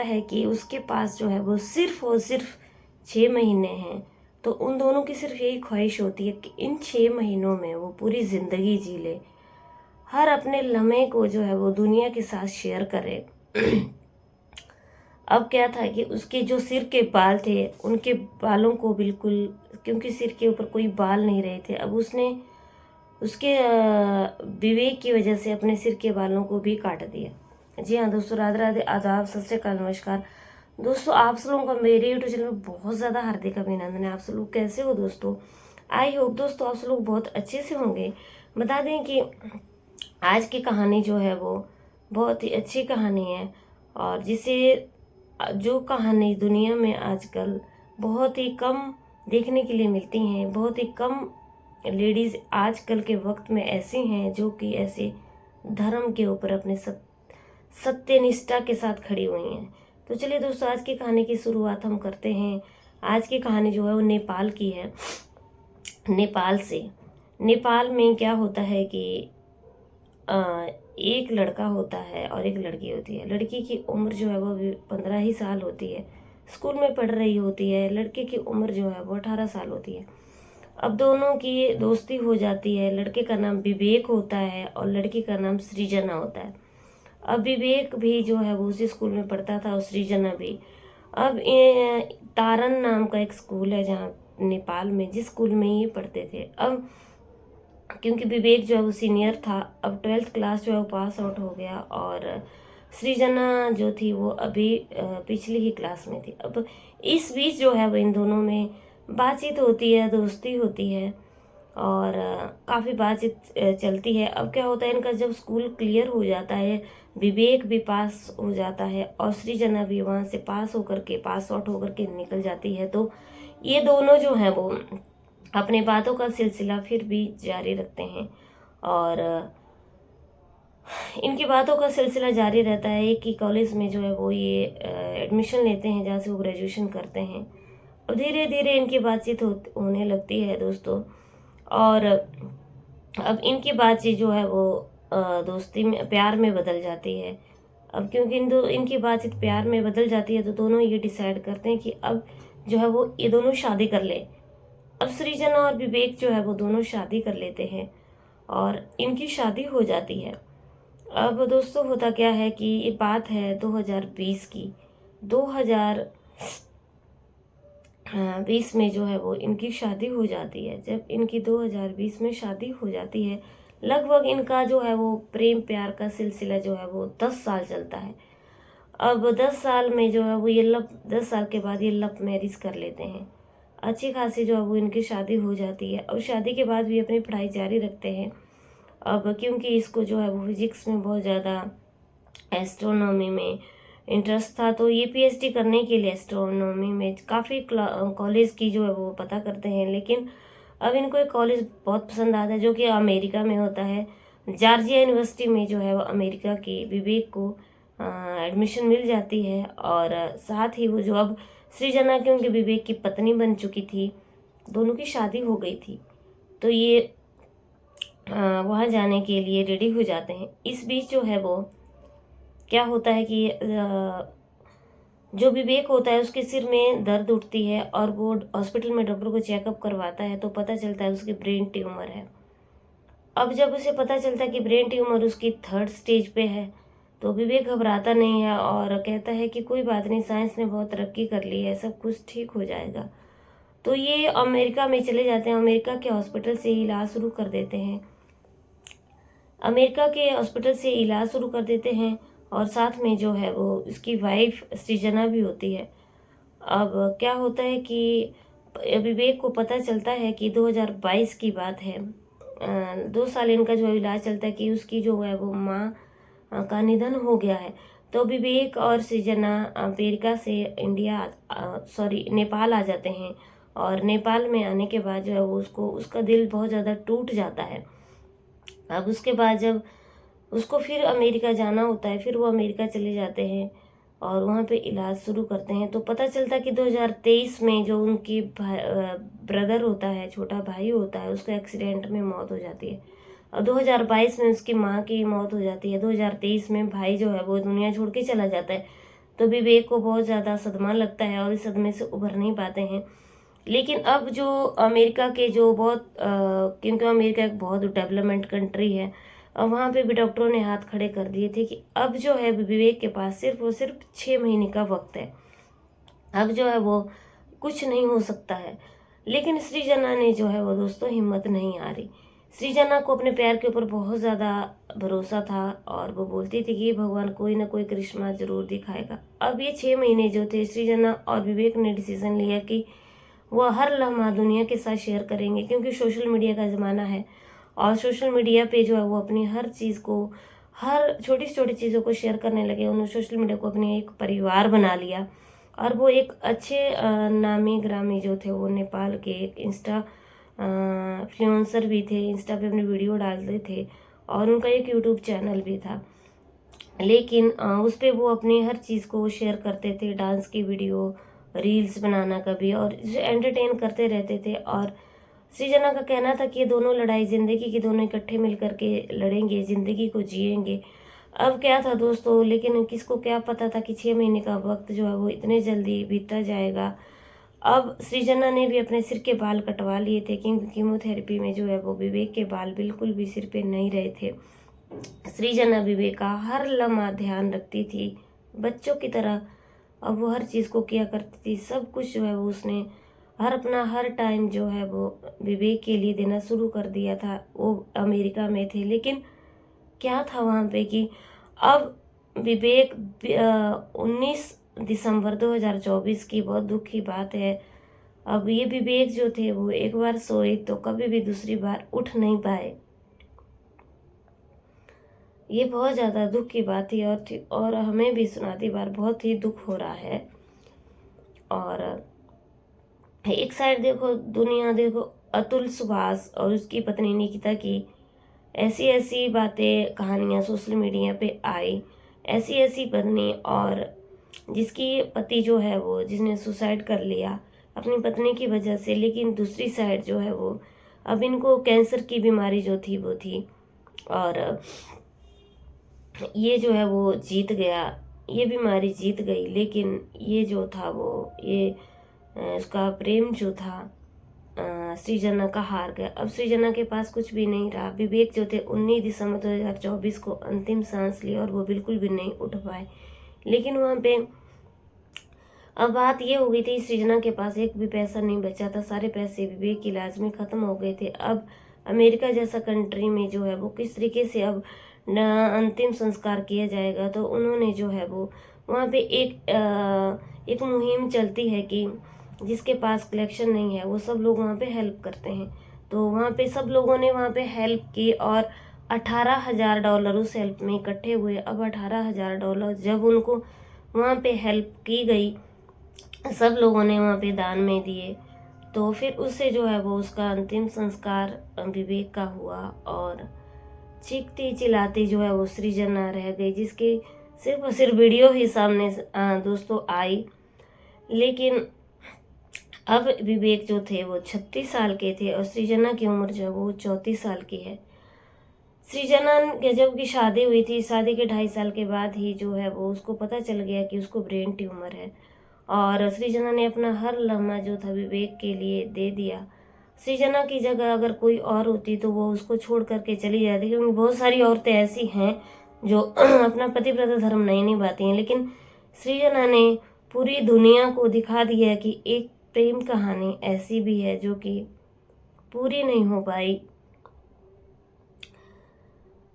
है कि उसके पास जो है वो सिर्फ और सिर्फ 6 महीने हैं। तो उन दोनों की सिर्फ यही ख्वाहिश होती है कि इन 6 महीनों में वो पूरी ज़िंदगी जी ले, हर अपने लम्हे को जो है वो दुनिया के साथ शेयर करे। अब क्या था कि उसके जो सिर के बाल थे, उनके बालों को बिल्कुल, क्योंकि सिर के ऊपर कोई बाल नहीं रहे थे, अब उसने उसके विवेक की वजह से अपने सिर के बालों को भी काट दिया। जी हाँ दोस्तों, राधे राधे, आदाब, सत श्री अकाल, नमस्कार दोस्तों। आप सब लोगों का मेरे यूट्यूब चैनल में बहुत ज़्यादा हार्दिक अभिनंदन है। आप सब लोग कैसे हो दोस्तों? आई होप दोस्तों आप सब लोग बहुत अच्छे से होंगे। बता दें कि आज की कहानी जो है वो बहुत ही अच्छी कहानी है, और जो कहानी दुनिया में आजकल बहुत ही कम देखने के लिए मिलती हैं। बहुत ही कम लेडीज़ आजकल के वक्त में ऐसी हैं जो कि ऐसे धर्म के ऊपर अपने सत्य निष्ठा के साथ खड़ी हुई हैं। तो चलिए दोस्तों, आज की कहानी की शुरुआत हम करते हैं। आज की कहानी जो है वो नेपाल की है। नेपाल से, नेपाल में क्या होता है कि एक लड़का होता है और एक लड़की होती है। लड़की की उम्र जो है वो 15 ही साल होती है, स्कूल में पढ़ रही होती है। लड़के की उम्र जो है वो 18 साल होती है। अब दोनों की दोस्ती हो जाती है। लड़के का नाम विवेक होता है और लड़की का नाम सृजना होता है। अब विवेक भी जो है वो उसी स्कूल में पढ़ता था और सृजना भी। अब तारन नाम का एक स्कूल है जहाँ नेपाल में, जिस स्कूल में ये पढ़ते थे। अब क्योंकि विवेक जो है वो सीनियर था, अब 12th क्लास जो है वो पास आउट हो गया, और सृजना जो थी वो अभी पिछली ही क्लास में थी। अब इस बीच जो है वो इन दोनों में बातचीत होती है, दोस्ती होती है, और काफ़ी बातचीत चलती है। अब क्या होता है, इनका जब स्कूल क्लियर हो जाता है, विवेक भी पास हो जाता है और सृजना भी वहाँ से पास आउट होकर के निकल जाती है। तो ये दोनों जो हैं वो अपने बातों का सिलसिला फिर भी जारी रखते हैं, और इनकी बातों का सिलसिला जारी रहता है। एक ही कॉलेज में जो है वो ये एडमिशन लेते हैं जहाँ से वो ग्रेजुएशन करते हैं, और धीरे धीरे इनकी बातचीत होने लगती है दोस्तों। और अब इनकी बातचीत जो है वो दोस्ती में, प्यार में बदल जाती है। अब क्योंकि इनकी बातचीत प्यार में बदल जाती है, तो दोनों ये डिसाइड करते हैं कि अब जो है वो ये दोनों शादी कर ले। अब सृजना और विवेक जो है वो दोनों शादी कर लेते हैं और इनकी शादी हो जाती है। अब दोस्तों होता क्या है कि ये बात है 2020 की। 2020 में जो है वो इनकी शादी हो जाती है। जब इनकी 2020 में शादी हो जाती है, लगभग इनका जो है वो प्रेम प्यार का सिलसिला जो है वो 10 साल चलता है। अब 10 साल में जो है वो 10 साल के बाद ये लव मैरिज कर लेते हैं। अच्छी खासी जो है वो इनकी शादी हो जाती है। और शादी के बाद भी अपनी पढ़ाई जारी रखते हैं। अब क्योंकि इसको जो है वो फिजिक्स में बहुत ज़्यादा, एस्ट्रोनॉमी में इंटरेस्ट था, तो ये पीएचडी करने के लिए एस्ट्रोनॉमी में काफ़ी कॉलेज की जो है वो पता करते हैं। लेकिन अब इनको एक कॉलेज बहुत पसंद आता है जो कि अमेरिका में होता है। जॉर्जिया यूनिवर्सिटी में जो है वो अमेरिका के विवेक को एडमिशन मिल जाती है, और साथ ही वो जो अब सृजना क्योंकि विवेक की पत्नी बन चुकी थी, दोनों की शादी हो गई थी, तो ये वहाँ जाने के लिए रेडी हो जाते हैं। इस बीच जो है वो क्या होता है कि जो विवेक होता है उसके सिर में दर्द उठती है, और वो हॉस्पिटल में डॉक्टर को चेकअप करवाता है, तो पता चलता है उसकी ब्रेन ट्यूमर है। अब जब उसे पता चलता है कि ब्रेन ट्यूमर उसकी 3rd स्टेज पे है, तो विवेक घबराता नहीं है और कहता है कि कोई बात नहीं, साइंस ने बहुत तरक्की कर ली है, सब कुछ ठीक हो जाएगा। तो ये अमेरिका में चले जाते हैं। अमेरिका के हॉस्पिटल से इलाज शुरू कर देते हैं। अमेरिका के हॉस्पिटल से इलाज शुरू कर देते हैं, और साथ में जो है वो इसकी वाइफ सृजना भी होती है। अब क्या होता है कि विवेक को पता चलता है कि 2022 की बात है। 2 साल इनका जो इलाज चलता है कि उसकी जो है वो माँ का निधन हो गया है। तो विवेक और सृजना अमेरिका से नेपाल आ जाते हैं, और नेपाल में आने के बाद जो है वो उसका दिल बहुत ज़्यादा टूट जाता है। अब उसके बाद जब उसको फिर अमेरिका जाना होता है, फिर वो अमेरिका चले जाते हैं और वहाँ पे इलाज शुरू करते हैं। तो पता चलता है कि 2023 में जो उनकी ब्रदर होता है, छोटा भाई होता है, उसका एक्सीडेंट में मौत हो जाती है। और 2022 में उसकी माँ की मौत हो जाती है। 2023 में भाई जो है वो दुनिया छोड़ के चला जाता है। तो विवेक को बहुत ज़्यादा सदमा लगता है और इस सदमे से उभर नहीं पाते हैं। लेकिन अब जो अमेरिका के जो बहुत क्योंकि अमेरिका एक बहुत डेवलपमेंट कंट्री है, और वहाँ पे भी डॉक्टरों ने हाथ खड़े कर दिए थे कि अब जो है विवेक के पास सिर्फ और सिर्फ 6 महीने का वक्त है, अब जो है वो कुछ नहीं हो सकता है। लेकिन सृजना ने जो है वो दोस्तों हिम्मत नहीं हारी। सृजना को अपने पैर के ऊपर बहुत ज़्यादा भरोसा था और वो बोलती थी कि भगवान कोई ना कोई करिश्मा जरूर दिखाएगा। अब ये 6 महीने जो थे, सृजना और विवेक ने डिसीजन लिया कि वह हर लम्हा दुनिया के साथ शेयर करेंगे, क्योंकि सोशल मीडिया का ज़माना है और सोशल मीडिया पे जो है वो अपनी हर चीज़ को, हर छोटी छोटी चीज़ों को शेयर करने लगे। उन्होंने सोशल मीडिया को अपनी एक परिवार बना लिया और वो एक अच्छे नामी ग्रामी जो थे, वो नेपाल के एक इंस्टा इन्फ्लुएंसर भी थे, इंस्टा पे अपनी वीडियो डालते थे और उनका एक यूट्यूब चैनल भी था। लेकिन उस पर वो अपनी हर चीज़ को शेयर करते थे, डांस की वीडियो, रील्स बनाना कभी, और एंटरटेन करते रहते थे। और सृजना का कहना था कि ये दोनों लड़ाई ज़िंदगी की, दोनों इकट्ठे मिल करके लड़ेंगे, ज़िंदगी को जिएंगे। अब क्या था दोस्तों, लेकिन किसको क्या पता था कि 6 महीने का वक्त जो है वो इतने जल्दी बीतता जाएगा। अब सृजना ने भी अपने सिर के बाल कटवा लिए थे, क्योंकि कीमोथेरेपी में जो है वो विवेक के बाल बिल्कुल भी सिर पे नहीं रहे थे। सृजना विवेक का हर लम्हा ध्यान रखती थी बच्चों की तरह। अब वो हर चीज़ को किया करती थी, सब कुछ जो है वो उसने अपना हर टाइम जो है वो विवेक के लिए देना शुरू कर दिया था। वो अमेरिका में थे, लेकिन क्या था वहाँ पे कि अब विवेक 19 दिसंबर 2024 की बहुत दुख की बात है। अब ये विवेक जो थे वो एक बार सोए तो कभी भी दूसरी बार उठ नहीं पाए। ये बहुत ज़्यादा दुख की बात थी और हमें भी सुनाती बार बहुत ही दुख हो रहा है। और एक साइड देखो दुनिया, देखो अतुल सुभाष और उसकी पत्नी निकिता की ऐसी ऐसी बातें, कहानियाँ सोशल मीडिया पे आई, ऐसी ऐसी पत्नी, और जिसकी पति जो है वो, जिसने सुसाइड कर लिया अपनी पत्नी की वजह से। लेकिन दूसरी साइड जो है वो, अब इनको कैंसर की बीमारी जो थी वो थी, और ये जो है वो जीत गया, ये बीमारी जीत गई। लेकिन ये जो था वो, ये उसका प्रेम जो था सृजना का हार गया। अब सृजना के पास कुछ भी नहीं रहा। विवेक जो थे 19 दिसंबर 2024 को अंतिम सांस ली और वो बिल्कुल भी नहीं उठ पाए। लेकिन वहाँ पे अब बात ये हो गई थी, सृजना के पास एक भी पैसा नहीं बचा था, सारे पैसे विवेक के इलाज में ख़त्म हो गए थे। अब अमेरिका जैसा कंट्री में जो है वो किस तरीके से अब अंतिम संस्कार किया जाएगा, तो उन्होंने जो है वो वहाँ पे एक मुहिम चलती है कि जिसके पास कलेक्शन नहीं है वो सब लोग वहाँ पे हेल्प करते हैं। तो वहाँ पे सब लोगों ने वहाँ पे हेल्प की और $18,000 उस हेल्प में इकट्ठे हुए। अब $18,000 जब उनको वहाँ पे हेल्प की गई, सब लोगों ने वहाँ पे दान में दिए, तो फिर उससे जो है वो उसका अंतिम संस्कार विवेक का हुआ। और चीखती चिल्लाती जो है वो सृजना रह गई, जिसकी सिर्फ और सिर्फ वीडियो ही सामने दोस्तों आई। लेकिन अब विवेक जो थे वो 36 साल के थे और सृजना की उम्र जो है वो 34 साल की है। सृजना के जब की शादी हुई थी, शादी के 2.5 साल के बाद ही जो है वो उसको पता चल गया कि उसको ब्रेन ट्यूमर है, और सृजना ने अपना हर लम्हा जो था विवेक के लिए दे दिया। सृजना की जगह अगर कोई और होती तो वो उसको छोड़ करके चली जाती, क्योंकि बहुत सारी औरतें ऐसी हैं जो अपना पतिव्रता धर्म नहीं निभाती हैं। लेकिन सृजना ने पूरी दुनिया को दिखा दिया कि एक प्रेम कहानी ऐसी भी है जो कि पूरी नहीं हो पाई।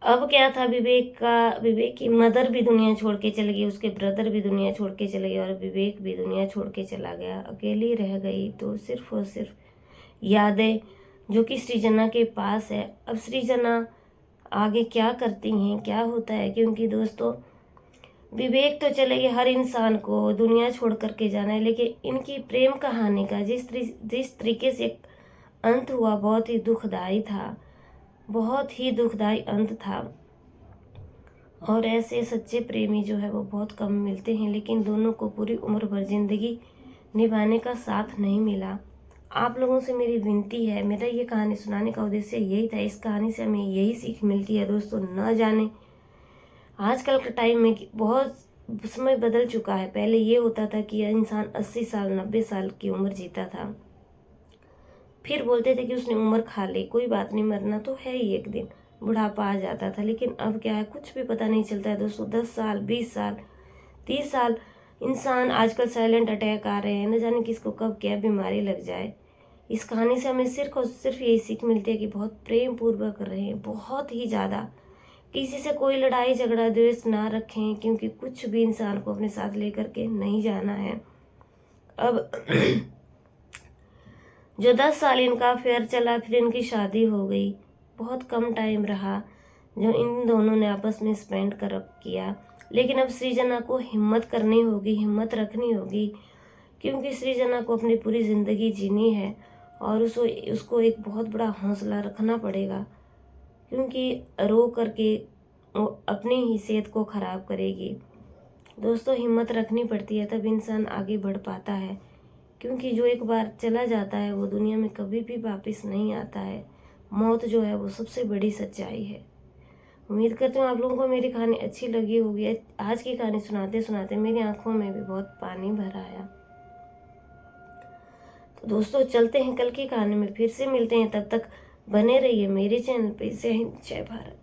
अब क्या था, विवेक की मदर भी दुनिया छोड़ के चली गई, उसके ब्रदर भी दुनिया छोड़ के चले गए और विवेक भी दुनिया छोड़ के चला गया। अकेली रह गई तो सिर्फ और सिर्फ यादें जो कि सृजना के पास है। अब सृजना आगे क्या करती हैं, क्या होता है, क्योंकि दोस्तों विवेक तो चले गए, हर इंसान को दुनिया छोड़ करके जाना है, लेकिन इनकी प्रेम कहानी का जिस तरीके से अंत हुआ बहुत ही दुखदाई था, बहुत ही दुखदाई अंत था। और ऐसे सच्चे प्रेमी जो है वो बहुत कम मिलते हैं, लेकिन दोनों को पूरी उम्र भर जिंदगी निभाने का साथ नहीं मिला। आप लोगों से मेरी विनती है, मेरा ये कहानी सुनाने का उद्देश्य यही था। इस कहानी से हमें यही सीख मिलती है दोस्तों, न जाने आजकल के टाइम में बहुत समय बदल चुका है। पहले ये होता था कि यह इंसान 80 साल 90 साल की उम्र जीता था, फिर बोलते थे कि उसने उम्र खा ली, कोई बात नहीं, मरना तो है ही, एक दिन बुढ़ापा आ जाता था। लेकिन अब क्या है, कुछ भी पता नहीं चलता है दोस्तों। 10 साल 20 साल 30 साल इंसान, आजकल साइलेंट अटैक आ रहे हैं, न जाने किसको कब क्या बीमारी लग जाए। इस कहानी से हमें सिर्फ और सिर्फ यही सीख मिलती है कि बहुत प्रेम पूर्वक रहें, बहुत ही ज़्यादा। किसी से कोई लड़ाई झगड़ा द्वेष ना रखें, क्योंकि कुछ भी इंसान को अपने साथ लेकर के नहीं जाना है। अब जो 10 साल इनका अफेयर चला, फिर इनकी शादी हो गई। बहुत कम टाइम रहा जो इन दोनों ने आपस में स्पेंड किया। लेकिन अब सृजना को हिम्मत करनी होगी, हिम्मत रखनी होगी, क्योंकि सृजना को अपनी पूरी ज़िंदगी जीनी है और उसको एक बहुत बड़ा हौसला रखना पड़ेगा, क्योंकि रो करके वो अपनी ही सेहत को ख़राब करेगी। दोस्तों, हिम्मत रखनी पड़ती है, तब इंसान आगे बढ़ पाता है, क्योंकि जो एक बार चला जाता है वो दुनिया में कभी भी वापस नहीं आता है। मौत जो है वो सबसे बड़ी सच्चाई है। उम्मीद करती हूँ आप लोगों को मेरी कहानी अच्छी लगी होगी। आज की कहानी सुनाते सुनाते मेरी आंखों में भी बहुत पानी भर आया। तो दोस्तों, चलते हैं कल की कहानी में, फिर से मिलते हैं। तब तक बने रहिए मेरे चैनल पे। जय हिंद, जय भारत।